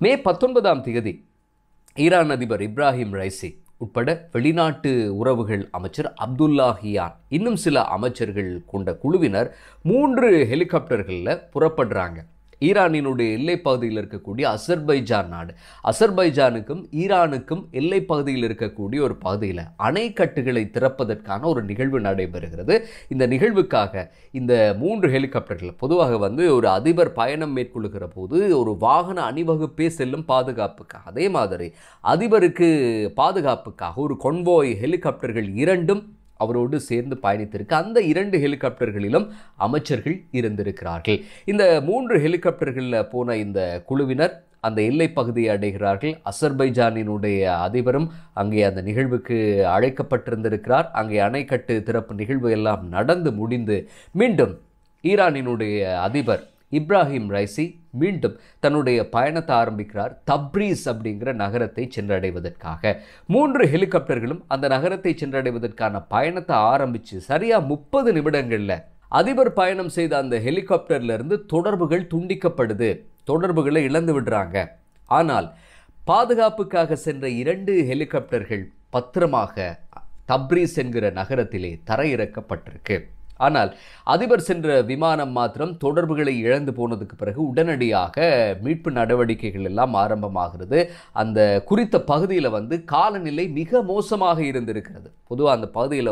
மே 19ஆம் தேதி ஈரான் அதிபர் Ebrahim Raisi உட்பட வெளிநாட்டு உறவுகள் அமைச்சர் அப்துல்லாஹியான் இன்னும் சில அமைச்சர்கள் கொண்ட குழுவினர் 3 ஹெலிகாப்டர்களில் புறப்படுறாங்க. ஈரானினுடைய எல்லைப் பகுதியில் இருக்கக்கூடிய அசர்பைஜான் நாடு, அசர்பைஜானுக்கும் ஈரானுக்கும் எல்லைப் பகுதியில் இருக்கக்கூடிய ஒரு பகுதியில் அணைக்கட்டுகளை திறப்பதற்கான ஒரு நிகழ்வு நடைபெறுகிறது. இந்த நிகழ்வுக்காக இந்த 3 ஹெலிகாப்டர்கள் பொதுவாக ஒரு அதிபர் பயணம் மேற்கொள்ளுகிற போது ஒரு வாகன அணிவகுப்பே செல்லும் பாதுகாப்புக்காக, அதே மாதிரி அதிபருக்கு பாதுகாப்புக்காக ஒரு கொன்வோய் ஹெலிகாப்டர்கள் 2ம் அவரோடு சேர்ந்து பயணித்திருக்கு. அந்த 2 ஹெலிகாப்டர்களிலும் அமைச்சர்கள் இருந்திருக்கிறார்கள். இந்த 3 ஹெலிகாப்டர்களில் போன இந்த குழுவினர் அந்த எல்லை பகுதியை அடைகிறார்கள். அசர்பைஜானினுடைய அதிபரும் அங்கே அந்த நிகழ்வுக்கு அழைக்கப்பட்டிருந்திருக்கிறார். அங்கே அணைக்கட்டு திறப்பு நிகழ்வு எல்லாம் நடந்து முடிந்து மீண்டும் ஈரானினுடைய அதிபர் இப்ராஹிம் ரைசி மீண்டும் தன்னுடைய பயணத்தை ஆரம்பிக்கிறார் தப்ரீஸ் அப்படிங்கிற நகரத்தை சென்றடைவதற்காக. 3 ஹெலிகாப்டர்களும் அந்த நகரத்தை சென்றடைவதற்கான பயணத்தை ஆரம்பித்து சரியாக 30 நிமிடங்களில் அதிபர் பயணம் செய்த அந்த ஹெலிகாப்டர்லேருந்து தொடர்புகள் துண்டிக்கப்படுது, தொடர்புகளை இழந்து விடுறாங்க. ஆனால் பாதுகாப்புக்காக சென்ற 2 ஹெலிகாப்டர்கள் பத்திரமாக தப்ரீஸ் என்கிற நகரத்திலே தரையிறக்கப்பட்டிருக்கு. ஆனால் அதிபர் சென்ற விமானம் மாத்திரம் தொடர்புகளை இழந்து போனதுக்கு பிறகு உடனடியாக மீட்பு நடவடிக்கைகள் எல்லாம் ஆரம்பமாகிறது. அந்த குறித்த பகுதியில் காலநிலை மிக மோசமாக இருந்திருக்கிறது. பொதுவாக அந்த பகுதியில்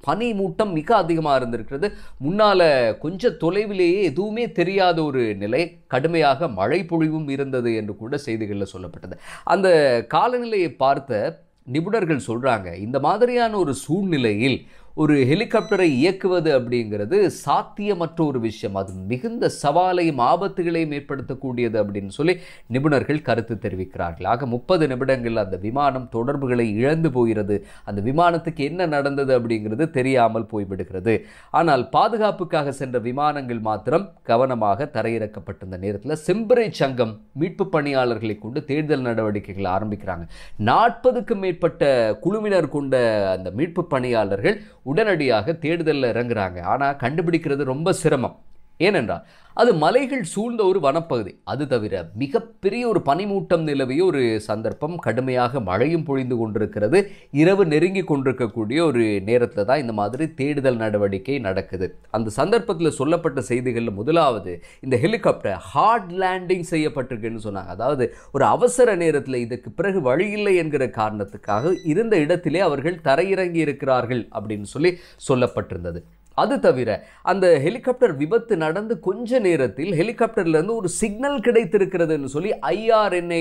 பனி மூட்டம் மிக அதிகமாக இருந்திருக்கிறது. முன்னால் கொஞ்சம் தொலைவிலேயே எதுவுமே தெரியாத ஒரு நிலை, கடுமையாக மழை பொழிவும் இருந்தது என்று கூட செய்திகளில் சொல்லப்பட்டது. அந்த காலநிலையை பார்த்த நிபுணர்கள் சொல்கிறாங்க, இந்த மாதிரியான ஒரு சூழ்நிலையில் ஒரு ஹெலிகாப்டரை இயக்குவது அப்படிங்கிறது சாத்தியமற்ற ஒரு விஷயம், அது மிகுந்த சவாலையும் ஆபத்துகளையும் ஏற்படுத்தக்கூடியது அப்படின்னு சொல்லி நிபுணர்கள் கருத்து தெரிவிக்கிறார்கள். ஆக 30 நிமிடங்கள் அந்த விமானம் தொடர்புகளை இழந்து போகிறது. அந்த விமானத்துக்கு என்ன நடந்தது அப்படிங்கிறது தெரியாமல் போய்விடுகிறது. ஆனால் பாதுகாப்புக்காக சென்ற விமானங்கள் மாத்திரம் கவனமாக தரையிறக்கப்பட்டிருந்த நேரத்தில் செம்பறை சங்கம் மீட்பு பணியாளர்களை கொண்டு தேடுதல் நடவடிக்கைகளை ஆரம்பிக்கிறாங்க. 40க்கும் மேற்பட்ட குழுவினர் கொண்ட அந்த மீட்பு பணியாளர்கள் உடனடியாக தேடுதலில் இறங்குறாங்க. ஆனால் கண்டுபிடிக்கிறது ரொம்ப சிரமம். ஏனென்றால் அது மலைகள் சூழ்ந்த ஒரு வனப்பகுதி. அது தவிர மிகப்பெரிய ஒரு பனிமூட்டம் நிலவிய ஒரு சந்தர்ப்பம், கடுமையாக மழையும் பொழிந்து கொண்டிருக்கிறது. இரவு நெருங்கி கொண்டிருக்கக்கூடிய ஒரு நேரத்தில் தான் இந்த மாதிரி தேடுதல் நடவடிக்கை நடக்குது. அந்த சந்தர்ப்பத்தில் சொல்லப்பட்ட செய்திகளில் முதலாவது, இந்த ஹெலிகாப்டர் ஹார்ட் லேண்டிங் செய்யப்பட்டிருக்குன்னு சொன்னாங்க. அதாவது ஒரு அவசர நேரத்தில் இதுக்கு பிறகு வழியில்லை என்கிற காரணத்துக்காக இருந்த இடத்திலே அவர்கள் தரையிறங்கி இருக்கிறார்கள் அப்படின்னு சொல்லப்பட்டிருந்தது. அது தவிர அந்த ஹெலிகாப்டர் விபத்து நடந்து கொஞ்ச நேரத்தில் ஹெலிகாப்டர்லேருந்து ஒரு சிக்னல் கிடைத்திருக்கிறதுன்னு சொல்லி IRNA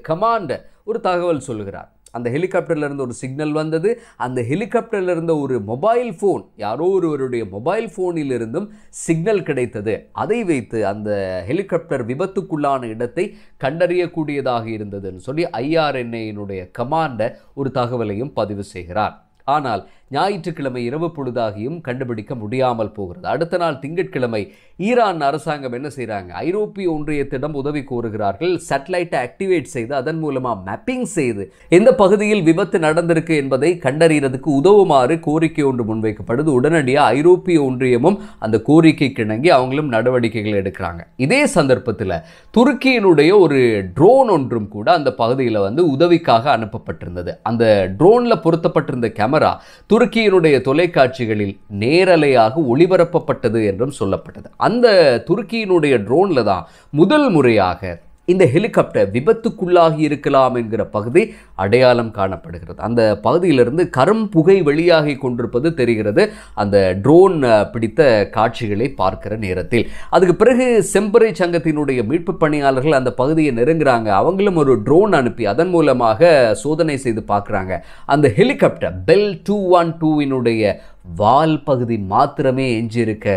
கமாண்டர் ஒரு தகவல் சொல்லுகிறார். அந்த ஹெலிகாப்டர்லேருந்து ஒரு சிக்னல் வந்தது. அந்த ஹெலிகாப்டரில் இருந்த ஒரு மொபைல் ஃபோன், யாரோ ஒருவருடைய மொபைல் ஃபோனிலிருந்தும் சிக்னல் கிடைத்தது. அதை வைத்து அந்த ஹெலிகாப்டர் விபத்துக்குள்ளான இடத்தை கண்டறியக்கூடியதாக இருந்ததுன்னு சொல்லி IRNA கமாண்டர் ஒரு தகவலையும் பதிவு செய்கிறார். ஆனால் ஞாயிற்றுக்கிழமை இரவு பொழுதாகியும் கண்டுபிடிக்க முடியாமல் போகிறது. அடுத்த நாள் திங்கட்கிழமை ஈரான் அரசாங்கம் என்ன செய்கிறாங்க, ஐரோப்பிய ஒன்றியத்திடம் உதவி கோருகிறார்கள். சேட்டலைட்டை ஆக்டிவேட் செய்து அதன் மூலமாக மேப்பிங் செய்து எந்த பகுதியில் விபத்து நடந்திருக்கு என்பதை கண்டறியறதுக்கு உதவுமாறு கோரிக்கை ஒன்று முன்வைக்கப்படுது. உடனடியாக ஐரோப்பிய ஒன்றியமும் அந்த கோரிக்கைக்கு இணங்கி அவங்களும் நடவடிக்கைகள் எடுக்கிறாங்க. இதே சந்தர்ப்பத்தில் துருக்கியினுடைய ஒரு ட்ரோன் ஒன்றும் கூட அந்த பகுதியில் உதவிக்காக அனுப்பப்பட்டிருந்தது. அந்த ட்ரோனில் பொருத்தப்பட்டிருந்த கேமரா துருக்கியினுடைய தொலைக்காட்சிகளில் நேரலையாக ஒளிபரப்பப்பட்டது என்றும் சொல்லப்பட்டது. அந்த துருக்கியினுடைய ட்ரோன்ல தான் முதல் முறையாக இந்த ஹெலிகாப்டர் விபத்துக்குள்ளாகி இருக்கலாம் என்கிற பகுதி அடையாளம் காணப்படுகிறது. அந்த பகுதியிலிருந்து கரும் புகை வெளியாகி கொண்டிருப்பது தெரிகிறது அந்த ட்ரோன் பிடித்த காட்சிகளை பார்க்கிற நேரத்தில். அதுக்கு பிறகு செம்பறை சங்கத்தினுடைய மீட்பு பணியாளர்கள் அந்த பகுதியை நெருங்குறாங்க. அவங்களும் ஒரு ட்ரோன் அனுப்பி அதன் மூலமாக சோதனை செய்து பார்க்குறாங்க. அந்த ஹெலிகாப்டர் பெல் 212 வால் பகுதி மாத்திரமே எஞ்சியிருக்க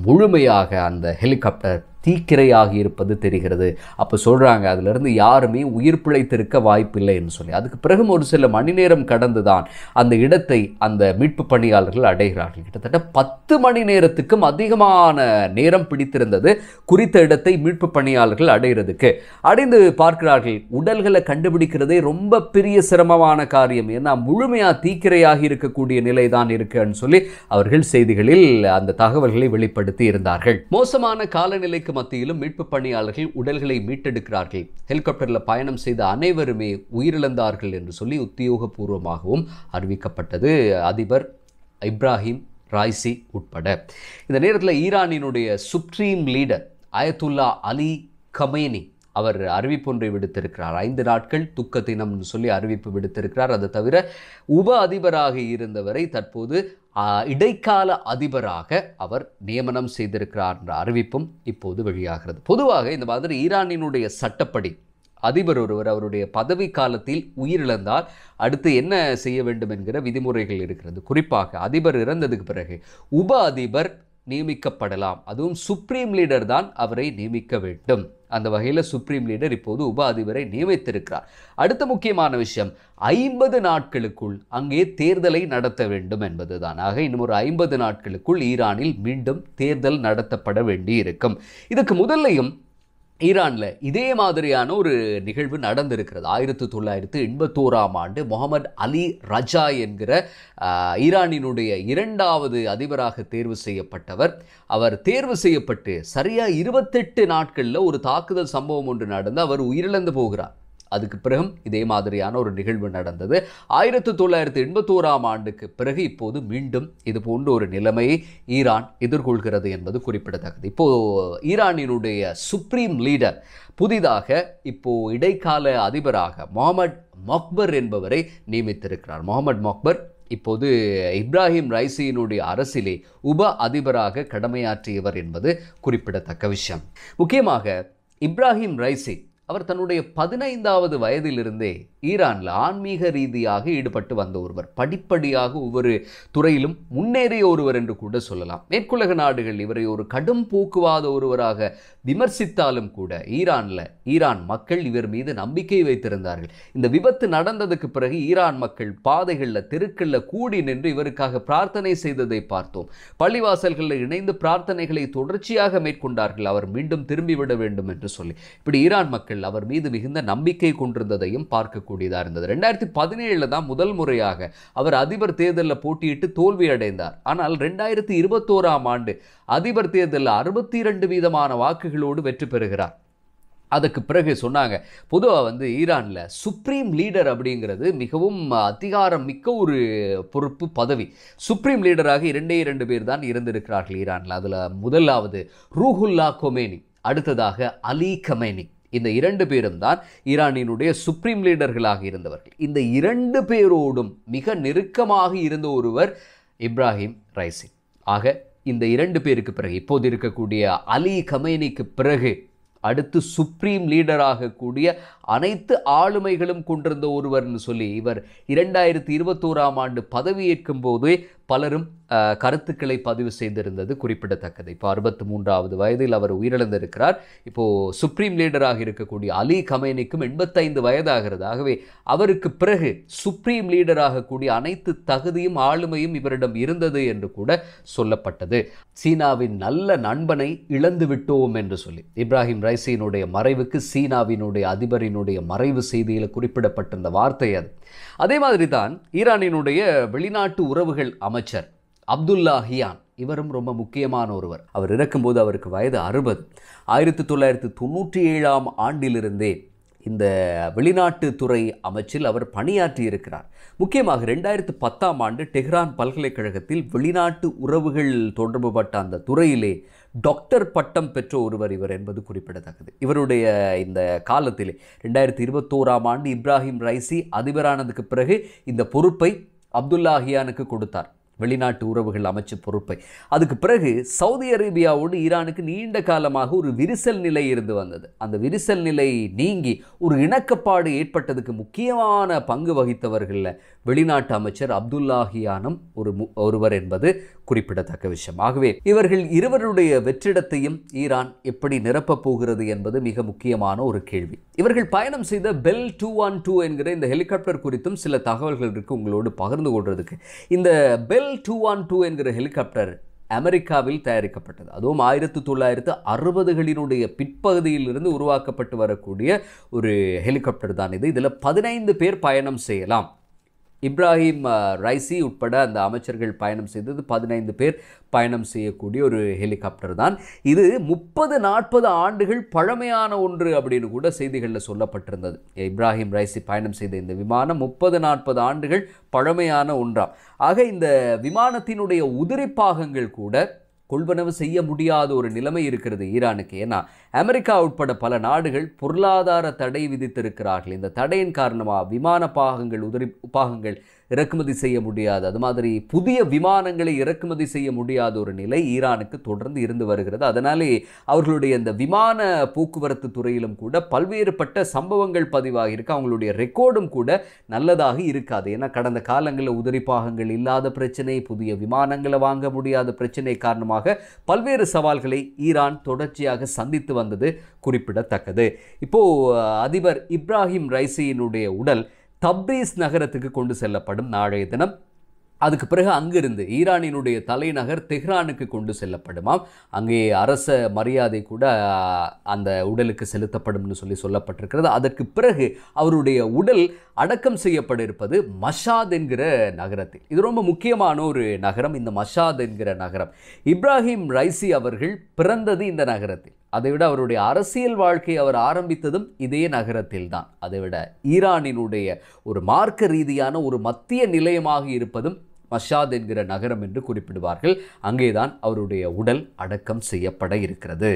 முழுமையாக அந்த ஹெலிகாப்டர் தீக்கிரையாகி இருப்பது தெரிகிறது. அப்போ சொல்கிறாங்க அதிலிருந்து யாருமே உயிர் பிழைத்திருக்க வாய்ப்பில்லை என்று சொல்லி. அதுக்கு பிறகு ஒரு சில மணி நேரம் கடந்து தான் அந்த இடத்தை அந்த மீட்பு பணியாளர்கள் அடைகிறார்கள். கிட்டத்தட்ட 10 மணி நேரத்துக்கும் அதிகமான நேரம் பிடித்திருந்தது குறித்த இடத்தை மீட்பு பணியாளர்கள் அடைகிறதுக்கு. அடைந்து பார்க்கிறார்கள். உடல்களை கண்டுபிடிக்கிறதே ரொம்ப பெரிய சிரமமான காரியம். ஏன்னா முழுமையாக தீக்கிரையாகி இருக்கக்கூடிய நிலை தான் இருக்குன்னு சொல்லி அவர்கள் செய்திகளில் அந்த தகவல்களை வெளிப்படுத்தி இருந்தார்கள். மோசமான காலநிலைக்கு மத்தியிலும் மீட்பு பணியாளர்கள் உடல்களை மீட்டெடுக்கிறார்கள். ஹெலிகாப்டரில் பயணம் செய்த அனைவருமே உயிரிழந்தார்கள் என்று சொல்லி உத்தியோகபூர்வமாகவும் அறிவிக்கப்பட்டது, அதிபர் இப்ராஹிம் ராய்சி உட்பட. இந்த நேரத்தில் ஈரானினுடைய supreme leader Ayatollah Ali Khamenei அவர் அறிவிப்பொன்றை விடுத்திருக்கிறார். 5 நாட்கள் துக்க தினம்னு சொல்லி அறிவிப்பு விடுத்திருக்கிறார். அது தவிர உப அதிபராக இருந்தவரை தற்போது இடைக்கால அதிபராக அவர் நியமனம் செய்திருக்கிறார் என்ற அறிவிப்பும் இப்போது வெளியாகிறது. பொதுவாக இந்த மாதிரி ஈரானினுடைய சட்டப்படி அதிபர் ஒருவர் அவருடைய பதவி காலத்தில் உயிரிழந்தால் அடுத்து என்ன செய்ய வேண்டும் என்கிற விதிமுறைகள் இருக்கிறது. குறிப்பாக அதிபர் இறந்ததுக்கு பிறகு உப அதிபர் நியமிக்கப்படலாம். அதுவும் சுப்ரீம் லீடர் தான் அவரை நியமிக்க வேண்டும். அந்த வகையில் சுப்ரீம் லீடர் இப்போது உப அதிபரை நியமித்திருக்கிறார். அடுத்த முக்கியமான விஷயம் 50 நாட்களுக்குள் அங்கே தேர்தலை நடத்த வேண்டும் என்பதுதான். ஆக இன்னும் ஒரு 50 நாட்களுக்குள் ஈரானில் மீண்டும் தேர்தல் நடத்தப்பட வேண்டி இருக்கும். இதுக்கு முதல்லையும் ஈரானில் இதே மாதிரியான ஒரு நிகழ்வு நடந்திருக்கிறது. 1981ஆம் ஆண்டு முகமது அலி ரஜா என்கிற ஈரானினுடைய 2வது அதிபராக தேர்வு செய்யப்பட்டவர். அவர் தேர்வு செய்யப்பட்டு சரியாக 28 நாட்களில் ஒரு தாக்குதல் சம்பவம் ஒன்று நடந்து அவர் உயிரிழந்து போகிறார். அதுக்கு பிறகும் இதே மாதிரியான ஒரு நிகழ்வு நடந்தது. 1981ஆம் ஆண்டுக்கு பிறகு இப்போது மீண்டும் இது போன்ற ஒரு நிலைமையை ஈரான் எதிர்கொள்கிறது என்பது குறிப்பிடத்தக்கது. இப்போது ஈரானினுடைய சுப்ரீம் லீடர் புதிதாக இப்போது இடைக்கால அதிபராக முகமது மொக்பர் என்பவரை நியமித்திருக்கிறார். முகமது மொக்பர் இப்போது இப்ராஹிம் ரைசியினுடைய அரசிலே உப அதிபராக கடமையாற்றியவர் என்பது குறிப்பிடத்தக்க விஷயம். முக்கியமாக இப்ராஹிம் ரைசி அவர் தன்னுடைய 15வது வயதிலிருந்தே ஈரானில் ஆன்மீக ரீதியாக ஈடுபட்டு வந்த ஒருவர். படிப்படியாக ஒவ்வொரு துறையிலும் முன்னேறிய ஒருவர் என்று கூட சொல்லலாம். மேற்குலக நாடுகள் இவரை ஒரு கடும் போக்குவாத ஒருவராக விமர்சித்தாலும் கூட ஈரான் மக்கள் இவர் மீது நம்பிக்கை வைத்திருந்தார்கள். இந்த விபத்து நடந்ததுக்கு பிறகு ஈரான் மக்கள் பாதைகளில் தெருக்களில் கூடி நின்று இவருக்காக பிரார்த்தனை செய்ததை பார்த்தோம். பள்ளிவாசல்களில் இணைந்து பிரார்த்தனைகளை தொடர்ச்சியாக மேற்கொண்டார்கள், அவர் மீண்டும் திரும்பிவிட வேண்டும் என்று சொல்லி. இப்படி ஈரான் மக்கள் அவர் மீது மிகுந்த நம்பிக்கை கொண்டிருந்ததையும் பார்க்கக்கூடியதாக இருந்தது. 2017 தான் முதல் முறையாக அவர் அதிபர் தேர்தலில் போட்டியிட்டு தோல்வி அடைந்தார். ஆனால் 2021ஆம் ஆண்டு அதிபர் தேர்தலில் 62% வாக்குகளோடு வெற்றி பெறுகிறார். அதுக்கு பிறகு சொன்னாங்க, பொதுவாக ஈரானில் சுப்ரீம் லீடர் அப்படிங்கிறது மிகவும் அதிகாரம் மிக்க ஒரு பொறுப்பு பதவி. சுப்ரீம் லீடராக 2 பேர் தான் இருந்திருக்கிறார்கள் ஈரானில். அதில் முதலாவது ரூஹுல்லா கொமேனி, அடுத்ததாக அலி கமேனி. இந்த 2 பேரும் தான் ஈரானினுடைய சுப்ரீம் லீடர்களாக இருந்தவர்கள். இந்த 2 பேரோடும் மிக நெருக்கமாக இருந்த ஒருவர் இப்ராஹிம் ரைசி. ஆக இந்த 2 பேருக்கு பிறகு இப்போது இருக்கக்கூடிய அலி கமேனிக்கு பிறகு அடுத்து சுப்ரீம் லீடராக கூடிய அனைத்து ஆளுமைகளும் கொண்டிருந்த ஒருவர்னு சொல்லி இவர் 2021ஆம் ஆண்டு பதவியேற்கும் போதே பலரும் கருத்துக்களை பதிவு செய்திருந்தது குறிப்பிடத்தக்கது. இப்போ 63வது வயதில் அவர் உயிரிழந்திருக்கிறார். இப்போது சுப்ரீம் லீடராக இருக்கக்கூடிய அலி கமேனிக்கும் 85 வயதாகிறது. ஆகவே அவருக்கு பிறகு சுப்ரீம் லீடராக கூடிய அனைத்து தகுதியும் ஆளுமையும் இவரிடம் இருந்தது என்று கூட சொல்லப்பட்டது. சீனாவின் நல்ல நண்பனை இழந்து விட்டோம் என்று சொல்லி இப்ராஹிம் ரைசியினுடைய மறைவுக்கு சீனாவினுடைய அதிபரினுடைய மறைவு செய்தியில் குறிப்பிடப்பட்டிருந்த வார்த்தை அது. அதே மாதிரி தான் ஈரானினுடைய வெளிநாட்டு உறவுகள் அமைச்சர் அப்துல்லாஹியான், இவரும் ரொம்ப முக்கியமான ஒருவர். அவர் இறக்கும்போது அவருக்கு வயது 60. 1997ஆம் ஆண்டிலிருந்தே இந்த வெளிநாட்டு துறை அமைச்சில் அவர் பணியாற்றி இருக்கிறார். முக்கியமாக 2010ஆம் ஆண்டு டெஹ்ரான் பல்கலைக்கழகத்தில் வெளிநாட்டு உறவுகள் தொடர்புபட்ட அந்த துறையிலே டாக்டர் பட்டம் பெற்ற ஒருவர் இவர் என்பது குறிப்பிடத்தக்கது. இவருடைய இந்த காலத்திலே 2021ஆம் ஆண்டு இப்ராஹிம் ரைசி அதிபரானதுக்கு பிறகு இந்த பொறுப்பை அப்துல்லாஹியானுக்கு கொடுத்தார், வெளிநாட்டு உறவுகள் அமைச்சு பொறுப்பை. அதுக்கு பிறகு சவுதி அரேபியாவோடு ஈரானுக்கு நீண்ட காலமாக ஒரு விரிசல் நிலை இருந்து வந்தது. அந்த விரிசல் நிலை நீங்கி ஒரு இணக்கப்பாடு ஏற்பட்டதுக்கு முக்கியமான பங்கு வகித்தவர்களில் வெளிநாட்டு அமைச்சர் அப்துல்லாஹியானும் ஒருவர் என்பது குறிப்பிடத்தக்க விஷயம். ஆகவே இவர்கள் இருவருடைய வெற்றிடத்தையும் ஈரான் எப்படி நிரப்பப் போகிறது என்பது மிக முக்கியமான ஒரு கேள்வி. இவர்கள் பயணம் செய்த பெல் 212 என்கிற இந்த ஹெலிகாப்டர் குறித்தும் சில தகவல்கள் இருக்கு உங்களோடு பகிர்ந்து கொள்றதுக்கு. இந்த பெல் 212 என்கிற ஹெலிகாப்டர் அமெரிக்காவில் தயாரிக்கப்பட்டது. அதுவும் 1960களினுடைய பிற்பகுதியிலிருந்து உருவாக்கப்பட்டு வரக்கூடிய ஒரு ஹெலிகாப்டர் தான் இது. இதில் 15 பேர் பயணம் செய்யலாம். இப்ராஹிம் ரைசி உட்பட அந்த அமைச்சர்கள் பயணம் செய்தது 15 பேர் பயணம் செய்யக்கூடிய ஒரு ஹெலிகாப்டர் தான். இது 30-40 ஆண்டுகள் பழமையான ஒன்று அப்படின்னு கூட செய்திகளில் சொல்லப்பட்டிருந்தது. இப்ராஹிம் ரைசி பயணம் செய்த இந்த விமானம் 30-40 ஆண்டுகள் பழமையான ஒன்றாம். ஆக இந்த விமானத்தினுடைய உதிரி பாகங்கள் கூட கொள்வனவு செய்ய முடியாத ஒரு நிலைமை இருக்கிறது ஈரானுக்கு. ஏன்னா அமெரிக்கா உட்பட பல நாடுகள் பொருளாதார தடை விதித்திருக்கிறார்கள். இந்த தடையின் காரணமாக விமான பாகங்கள், உதிரி பாகங்கள் இறக்குமதி செய்ய முடியாது. அது மாதிரி புதிய விமானங்களை இறக்குமதி செய்ய முடியாத ஒரு நிலை ஈரானுக்கு தொடர்ந்து இருந்து வருகிறது. அதனாலே அவர்களுடைய இந்த விமான போக்குவரத்து துறையிலும் கூட பல்வேறுபட்ட சம்பவங்கள் பதிவாகி இருக்கு. அவங்களுடைய ரெக்கார்டும் கூட நல்லதாக இருக்காது. ஏன்னா கடந்த காலங்களில் உதிரி பாகங்கள் இல்லாத பிரச்சனை, புதிய விமானங்களை வாங்க முடியாத பிரச்சனை காரணமாக பல்வேறு சவால்களை ஈரான் தொடர்ச்சியாக சந்தித்து வந்தது குறிப்பிடத்தக்கது. இப்போ அதிபர் இப்ராஹிம் ரைசியினுடைய உடல் தப்ரீஸ் நகரத்துக்கு கொண்டு செல்லப்படும் நாளைய தினம். அதுக்கு பிறகு அங்கிருந்து ஈரானினுடைய தலைநகர் தெஹ்ரானுக்கு கொண்டு செல்லப்படுமாம். அங்கே அரச மரியாதை கூட அந்த உடலுக்கு செலுத்தப்படும்னு சொல்லப்பட்டிருக்கிறது. அதற்கு பிறகு அவருடைய உடல் அடக்கம் செய்யப்பட இருப்பது மஷாத் என்கிற நகரத்தில். இது ரொம்ப முக்கியமான ஒரு நகரம். இந்த மஷாத் என்கிற நகரம், இப்ராஹிம் ரைசி அவர்கள் பிறந்தது இந்த நகரத்தில். அதைவிட அவருடைய அரசியல் வாழ்க்கை அவர் ஆரம்பித்ததும் இதே நகரத்தில் தான். அதைவிட ஈரானினுடைய ஒரு மார்க்க ரீதியான ஒரு மத்திய நிலையமாக இருப்பதும் மஷாத் என்கிற நகரம் என்று குறிப்பிடுவார்கள். அங்கேதான் அவருடைய உடல் அடக்கம் செய்யப்பட இருக்கிறது.